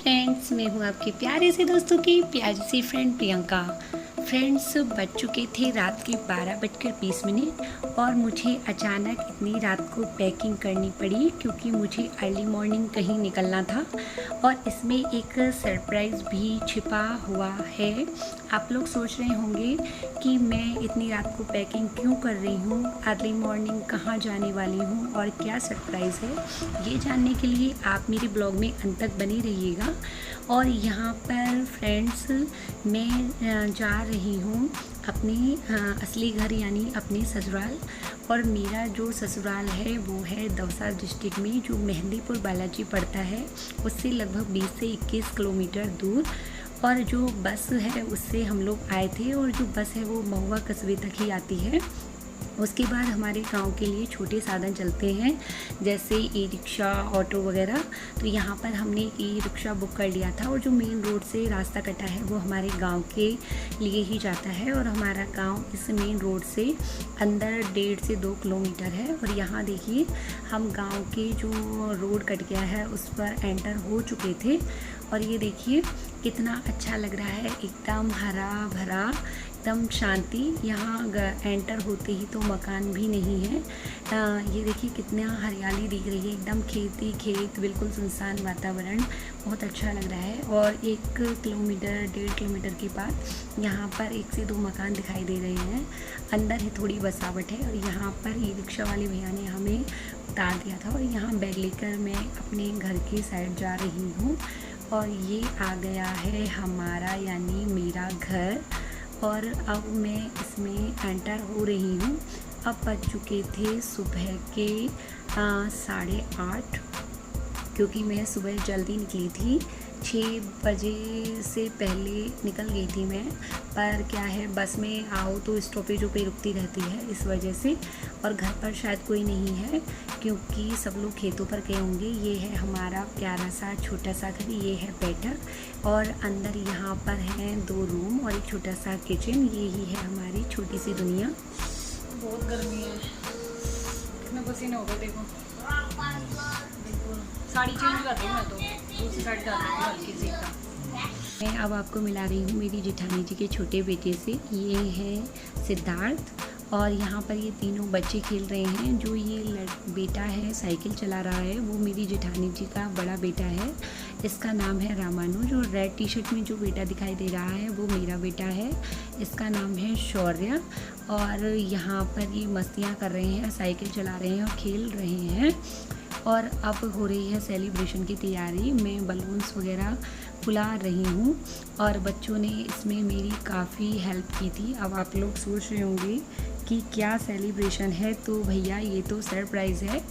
Friends, मैं हूँ आपके प्यारे से दोस्तों की प्यारी सी फ्रेंड प्रियंका। फ्रेंड्स, बज चुके थे रात के 12:20 और मुझे अचानक इतनी रात को पैकिंग करनी पड़ी क्योंकि मुझे अर्ली मॉर्निंग कहीं निकलना था और इसमें एक सरप्राइज़ भी छिपा हुआ है। आप लोग सोच रहे होंगे कि मैं इतनी रात को पैकिंग क्यों कर रही हूँ, अर्ली मॉर्निंग कहाँ जाने वाली हूँ और क्या सरप्राइज़ है। ये जानने के लिए आप मेरे ब्लॉग में अंत तक बने रहिएगा। और यहाँ पर फ्रेंड्स, मैं जा रही हूँ अपने असली घर यानी अपने ससुराल। और मेरा जो ससुराल है वो है दौसा डिस्ट्रिक्ट में, जो मेहंदीपुर बालाजी पड़ता है, उससे लगभग 20 से 21 किलोमीटर दूर। और जो बस है उससे हम लोग आए थे और जो बस है वो महुआ कस्बे तक ही आती है। उसके बाद हमारे गांव के लिए छोटे साधन चलते हैं जैसे ई रिक्शा, ऑटो वगैरह। तो यहाँ पर हमने ई रिक्शा बुक कर लिया था और जो मेन रोड से रास्ता कटा है वो हमारे गांव के लिए ही जाता है। और हमारा गांव इस मेन रोड से अंदर 1.5 से 2 किलोमीटर है। और यहाँ देखिए, हम गांव के जो रोड कट गया है उस पर एंटर हो चुके थे। और ये देखिए कितना अच्छा लग रहा है, एकदम हरा भरा, एकदम शांति। यहाँ एंटर होते ही तो मकान भी नहीं है। ये देखिए कितना हरियाली दिख रही है, एकदम खेती खेत, बिल्कुल सुनसान वातावरण, बहुत अच्छा लग रहा है। और 1 किलोमीटर 1.5 किलोमीटर के बाद यहाँ पर 1 से 2 मकान दिखाई दे रहे हैं। अंदर ही थोड़ी बसावट है। और यहाँ पर ई रिक्शा वाले भैया ने हमें उतार दिया था और यहाँ बैग लेकर मैं अपने घर की साइड जा रही हूँ। और ये आ गया है हमारा यानी मेरा घर। और अब मैं इसमें एंटर हो रही हूँ। अब बज चुके थे सुबह के 8:30, क्योंकि मैं सुबह जल्दी निकली थी। 6 बजे से पहले निकल गई थी मैं। पर क्या है, बस में आओ तो स्टॉपेजों पे रुकती रहती है, इस वजह से। और घर पर शायद कोई नहीं है क्योंकि सब लोग खेतों पर गए होंगे। ये है हमारा प्यारा सा छोटा सा घर, ये है बैठक। और अंदर यहाँ पर हैं 2 रूम और एक छोटा सा किचन। यही है हमारी छोटी सी दुनिया। बहुत गर्मी है, कितना पसीना होगा देखो। साड़ी चेंज करती हूँ मैं तो, दूसरी साड़ी डाल देती हूँ हल्की सी का। मैं अब आपको मिला रही हूँ मेरी जेठानी जी के छोटे बेटे से। ये है सिद्धार्थ। और यहाँ पर ये तीनों बच्चे खेल रहे हैं। जो ये बेटा है साइकिल चला रहा है वो मेरी जेठानी जी का बड़ा बेटा है। इसका नाम है रामानुज। और रेड टी शर्ट में जो बेटा दिखाई दे रहा है वो मेरा बेटा है, इसका नाम है शौर्य। और यहाँ पर ये मस्तियाँ कर रहे हैं, साइकिल चला रहे हैं और खेल रहे हैं। और अब हो रही है सेलिब्रेशन की तैयारी। मैं बलून्स वगैरह फुला रही हूँ और बच्चों ने इसमें मेरी काफ़ी हेल्प की थी। अब आप लोग सोच रहे होंगे कि क्या सेलिब्रेशन है, तो भैया ये तो सरप्राइज़ है,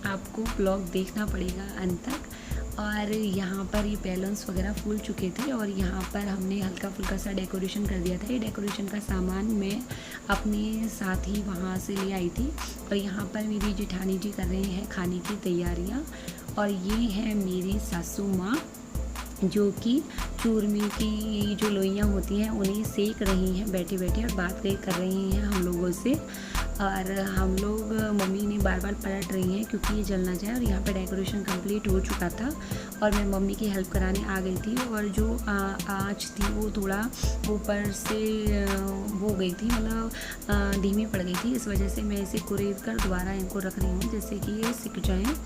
आपको ब्लॉग देखना पड़ेगा अंत तक। और यहाँ पर ये बैलून्स वगैरह फूल चुके थे और यहाँ पर हमने हल्का फुल्का सा डेकोरेशन कर दिया था। ये डेकोरेशन का सामान मैं अपने साथ ही वहाँ से ले आई थी। और यहाँ पर मेरी जेठानी जी कर रहे हैं खाने की तैयारियाँ। और ये है मेरी सासू माँ, जो कि चूरमे की जो लोइयाँ होती हैं उन्हें सेक रही हैं बैठे बैठे और बात कर रही हैं हम लोगों से। और हम लोग, मम्मी ने बार बार पलट रही हैं क्योंकि ये जल ना जाए। और यहाँ पर डेकोरेशन कंप्लीट हो चुका था और मैं मम्मी की हेल्प कराने आ गई थी। और जो आँच थी वो थोड़ा ऊपर से हो गई थी, मतलब धीमी पड़ गई थी। इस वजह से मैं इसे कुरेद कर दोबारा इनको रख रही हूँ जैसे कि ये सिक जाएँ।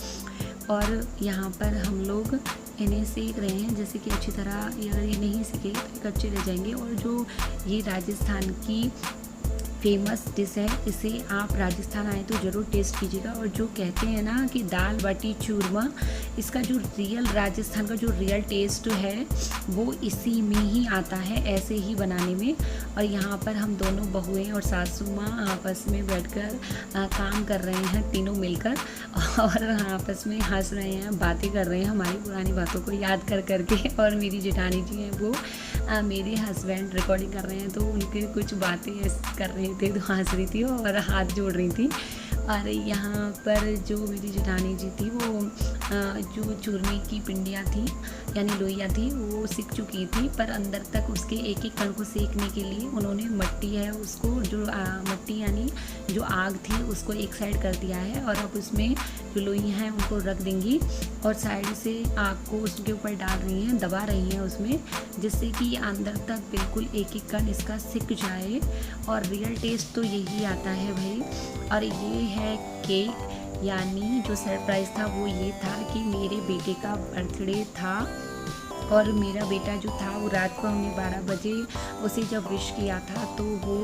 और यहाँ पर हम लोग इन्हें सेक रहे हैं जैसे कि अच्छी तरह, अगर ये नहीं सीखे तो कच्चे रह जाएंगे। और जो ये राजस्थान की फेमस डिश है, इसे आप राजस्थान आए तो ज़रूर टेस्ट कीजिएगा। और जो कहते हैं ना कि दाल बाटी चूरमा, इसका जो रियल राजस्थान का जो रियल टेस्ट है वो इसी में ही आता है, ऐसे ही बनाने में। और यहाँ पर हम दोनों बहुएं और सासू माँ आपस में बैठकर काम कर रहे हैं, तीनों मिलकर, और आपस में हंस रहे हैं, बातें कर रहे हैं हमारी पुरानी बातों को याद कर करके। और मेरी जेठानी जी हैं वो मेरे हस्बैंड रिकॉर्डिंग कर रहे हैं तो उनके कुछ बातें कर रहे थे तो हंस रही थी और हाथ जोड़ रही थी। और यहाँ पर जो मेरी जेठानी जी थी वो जो चूरमे की पिंडियाँ थी यानी लोइयाँ थी वो सिक चुकी थी, पर अंदर तक उसके एक एक कण को सेकने के लिए उन्होंने मट्टी है उसको जो मट्टी यानी जो आग थी उसको एक साइड कर दिया है, और अब उसमें जो लोइयाँ हैं उनको रख देंगी और साइड से आग को उसके ऊपर डाल रही हैं, दबा रही हैं उसमें, जिससे कि अंदर तक बिल्कुल एक एक कण इसका सिक जाए। और रियल टेस्ट तो यही आता है भाई। और ये है केक, यानी जो सरप्राइज़ था वो ये था कि मेरे बेटे का बर्थडे था और मेरा बेटा जो था वो रात को हमने 12 बजे उसे जब विश किया था तो वो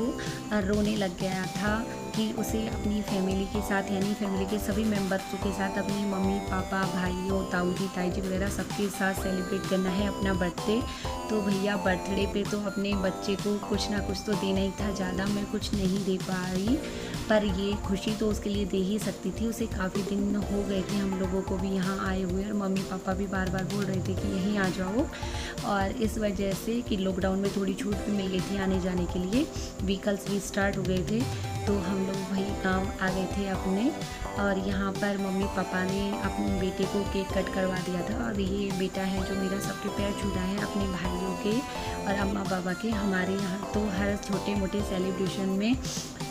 रोने लग गया था कि उसे अपनी फैमिली के साथ यानी फैमिली के सभी मेंबर्स के साथ अपनी मम्मी पापा भाइयों ताऊ जी ताई जी वगैरह सबके साथ सेलिब्रेट करना है अपना बर्थडे। तो भैया बर्थडे पे तो अपने बच्चे को कुछ ना कुछ तो देना ही था, ज़्यादा मैं कुछ नहीं दे पा रही, पर ये खुशी तो उसके लिए दे ही सकती थी। उसे काफ़ी दिन हो गए थे हम लोगों को भी यहाँ आए हुए, और मम्मी पापा भी बार बार बोल रहे थे कि यहीं आ जाओ, और इस वजह से कि लॉकडाउन में थोड़ी छूट भी मिल गई थी आने जाने के लिए, व्हीकल्स भी स्टार्ट हो गए थे, तो हम लोग भाई गाँव आ गए थे अपने। और यहाँ पर मम्मी पापा ने अपने बेटे को केक कट करवा दिया था, और ये बेटा है जो मेरा सबके पैर छू रहा है अपने भाइयों के और अम्मा पापा के। हमारे यहाँ तो हर छोटे मोटे सेलिब्रेशन में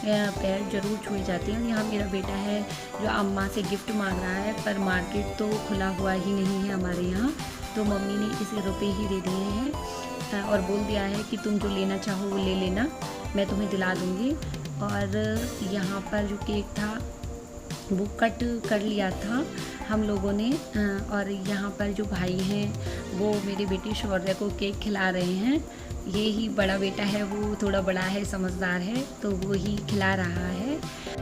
पैर जरूर छुए जाते हैं। और यहाँ मेरा बेटा है जो अम्मा से गिफ्ट मांग रहा है, पर मार्केट तो खुला हुआ ही नहीं है हमारे यहाँ, तो मम्मी ने इसे रुपए ही दे दिए हैं और बोल दिया है कि तुम जो लेना चाहो वो ले लेना, मैं तुम्हें दिला दूँगी। और यहाँ पर जो केक था वो कट कर लिया था हम लोगों ने, और यहाँ पर जो भाई हैं वो मेरे बेटे शौर्य को केक खिला रहे हैं। ये ही बड़ा बेटा है, वो थोड़ा बड़ा है, समझदार है, तो वो ही खिला रहा है।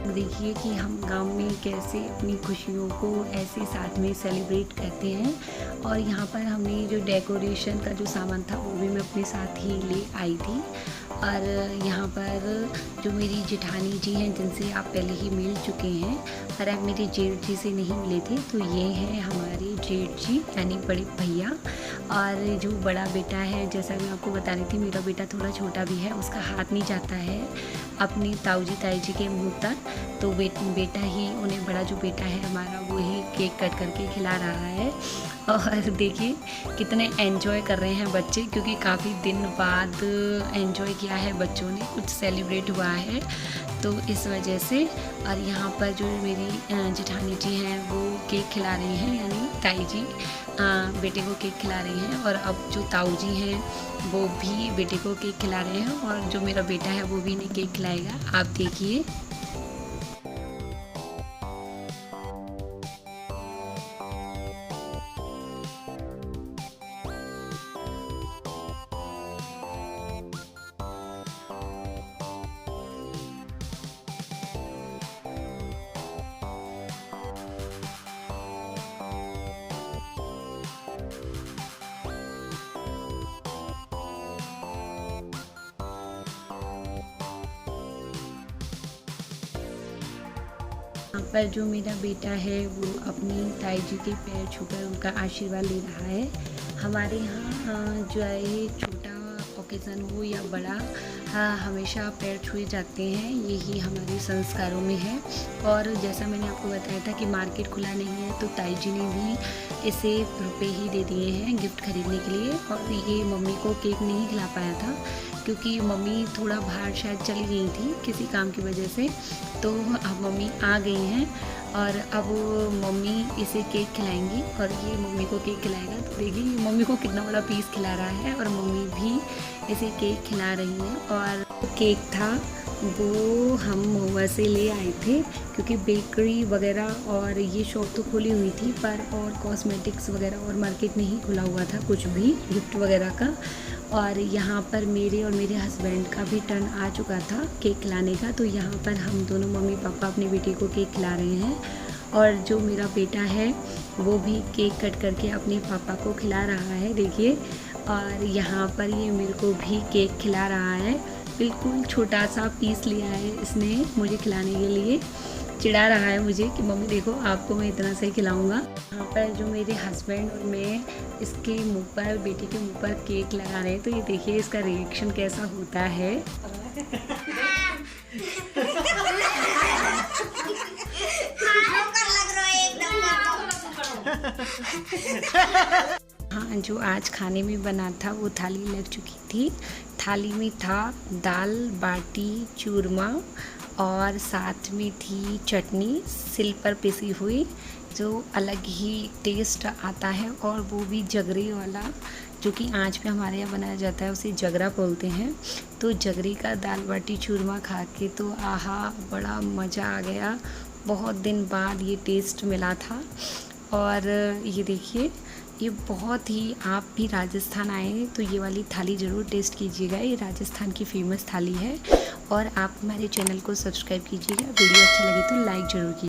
देखिए कि हम गांव में कैसे अपनी खुशियों को ऐसे साथ में सेलिब्रेट करते हैं। और यहाँ पर हमने जो डेकोरेशन का जो सामान था वो भी मैं अपने साथ ही ले आई थी। और यहाँ पर जो मेरी जेठानी जी हैं जिनसे आप पहले ही मिल चुके हैं, पर आप मेरे जेठ जी से नहीं मिले थे, तो ये हैं हमारे जेठ जी यानी बड़े भैया। और जो बड़ा बेटा है, जैसा मैं आपको बता रही थी, मेरा बेटा थोड़ा छोटा भी है, उसका हाथ नहीं जाता है अपनी ताऊ जी ताई जी के मुँह तक, तो बेटा ही उन्हें बड़ा जो बेटा है हमारा वो ही केक कट करके खिला रहा है। और देखिए कितने एंजॉय कर रहे हैं बच्चे, क्योंकि काफ़ी दिन बाद एंजॉय किया है बच्चों ने, कुछ सेलिब्रेट हुआ है तो इस वजह से। और यहाँ पर जो मेरी जेठानी जी हैं वो केक खिला रही हैं, यानी ताई जी बेटे को केक खिला रही हैं, और अब जो ताऊ जी हैं वो भी बेटे को केक खिला रहे हैं, और जो मेरा बेटा है वो भी इन्हें केक खिलाएगा, आप देखिए। यहाँ पर जो मेरा बेटा है वो अपनी ताई जी के पैर छूकर उनका आशीर्वाद ले रहा है। हमारे यहाँ जो है छोटा ओकेज़न हो या बड़ा, हमेशा पैर छुए जाते हैं, यही हमारे संस्कारों में है। और जैसा मैंने आपको बताया था कि मार्केट खुला नहीं है, तो ताई जी ने भी इसे रुपए ही दे दिए हैं गिफ्ट खरीदने के लिए। और ये मम्मी को केक नहीं खिला पाया था क्योंकि मम्मी थोड़ा बाहर शायद चली गई थी किसी काम की वजह से, तो अब मम्मी आ गई हैं और अब मम्मी इसे केक खिलाएंगी और ये मम्मी को केक खिलाएगा। तो देखिए मम्मी को कितना बड़ा पीस खिला रहा है और मम्मी भी इसे केक खिला रही हैं। और केक था वो हम महुआ से ले आए थे क्योंकि बेकरी वगैरह और ये शॉप तो खुली हुई थी, पर और कॉस्मेटिक्स वगैरह और मार्केट नहीं खुला हुआ था कुछ भी गिफ्ट वगैरह का। और यहाँ पर मेरे और मेरे हस्बैंड का भी टर्न आ चुका था केक खिलाने का, तो यहाँ पर हम दोनों मम्मी पापा अपने बेटे को केक खिला रहे हैं। और जो मेरा बेटा है वो भी केक कट करके अपने पापा को खिला रहा है, देखिए। और यहाँ पर ये मेरे को भी केक खिला रहा है, बिल्कुल छोटा सा पीस लिया है इसने मुझे खिलाने के लिए। चिढ़ा रहा है मुझे कि मम्मी देखो आपको मैं इतना सही खिलाऊंगा। यहाँ पर जो मेरे हस्बैंड और मैं इसके मुंह पर, बेटे के मुंह पर केक लगा रहे हैं, तो ये देखिए इसका रिएक्शन कैसा होता है। हाँ, जो आज खाने में बना था वो थाली लग चुकी थी। थाली में था दाल बाटी चूरमा और साथ में थी चटनी सिल पर पिसी हुई, जो अलग ही टेस्ट आता है, और वो भी जगरी वाला, जो कि आँच पे हमारे यहाँ बनाया जाता है, उसे जगरा बोलते हैं। तो जगरी का दाल बाटी चूरमा खा के तो आहा, बड़ा मज़ा आ गया। बहुत दिन बाद ये टेस्ट मिला था। और ये देखिए, ये बहुत ही, आप भी राजस्थान आए तो ये वाली थाली ज़रूर टेस्ट कीजिएगा। ये राजस्थान की फेमस थाली है। और आप हमारे चैनल को सब्सक्राइब कीजिएगा। वीडियो अच्छा लगे तो लाइक ज़रूर कीजिए।